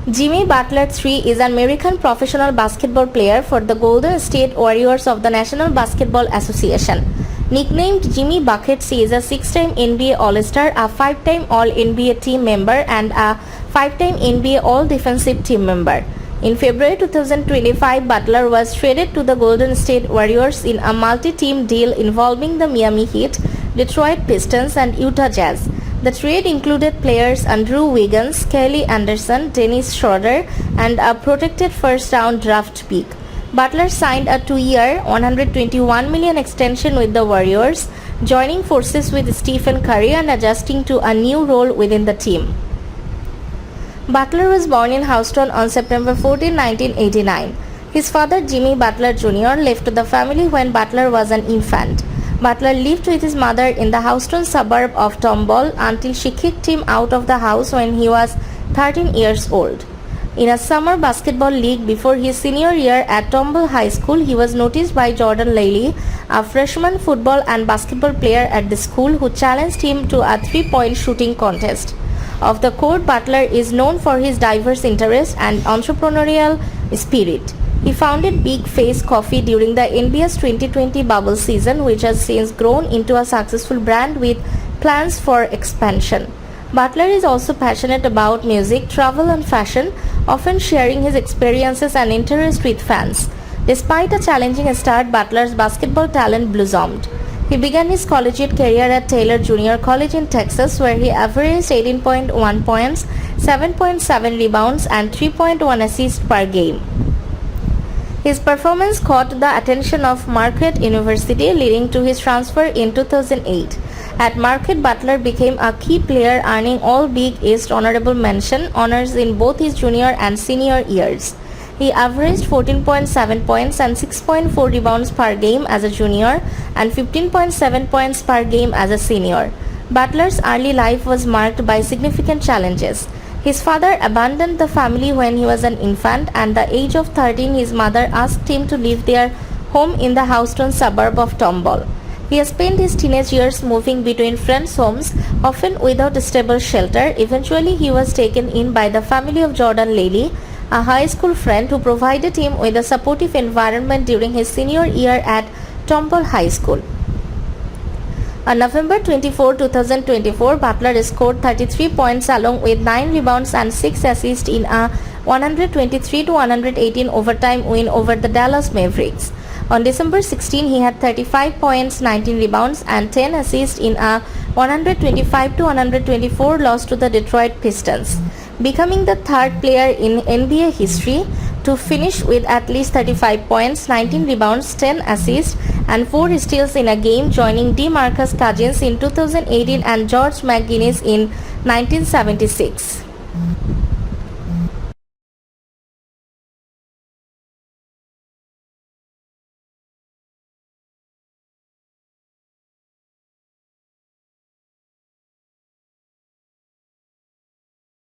Jimmy Butler III is an American professional basketball player for the Golden State Warriors of the National Basketball Association. Nicknamed Jimmy Buckets, he is a six-time NBA All-Star, a five-time All-NBA team member, and a five-time NBA All-Defensive team member. In February 2025, Butler was traded to the Golden State Warriors in a multi-team deal involving the Miami Heat, Detroit Pistons, and Utah Jazz. The trade included players Andrew Wiggins, Kelly Anderson, Dennis Schroeder, and a protected first-round draft pick. Butler signed a two-year, $121 million extension with the Warriors, joining forces with Stephen Curry and adjusting to a new role within the team. Butler was born in Houston on September 14, 1989. His father, Jimmy Butler Jr., left the family when Butler was an infant. Butler lived with his mother in the Houston suburb of Tomball until she kicked him out of the house when he was 13 years old. In a summer basketball league before his senior year at Tomball High School, he was noticed by Jordan Laley, a freshman football and basketball player at the school, who challenged him to a three-point shooting contest. Off the court, Butler is known for his diverse interests and entrepreneurial spirit. He founded Big Face Coffee during the NBA's 2020 bubble season, which has since grown into a successful brand with plans for expansion. Butler is also passionate about music, travel, and fashion, often sharing his experiences and interests with fans. Despite a challenging start, Butler's basketball talent blossomed. He began his collegiate career at Taylor Junior College in Texas, where he averaged 18.1 points, 7.7 rebounds, and 3.1 assists per game. His performance caught the attention of Marquette University, leading to his transfer in 2008. At Marquette, Butler became a key player, earning all Big East honorable mention honors in both his junior and senior years. He averaged 14.7 points and 6.4 rebounds per game as a junior and 15.7 points per game as a senior. Butler's early life was marked by significant challenges. His father abandoned the family when he was an infant, and at the age of 13, his mother asked him to leave their home in the Houston suburb of Tomball. He spent his teenage years moving between friends' homes, often without stable shelter. Eventually, he was taken in by the family of Jordan Laley, a high school friend who provided him with a supportive environment during his senior year at Tomball High School. On November 24, 2024, Butler scored 33 points along with 9 rebounds and 6 assists in a 123-118 overtime win over the Dallas Mavericks. On December 16, he had 35 points, 19 rebounds, and 10 assists in a 125-124 loss to the Detroit Pistons, becoming the third player in NBA history to finish with at least 35 points, 19 rebounds, 10 assists, and 4 steals in a game, joining DeMarcus Cousins in 2018 and George McGinnis in 1976.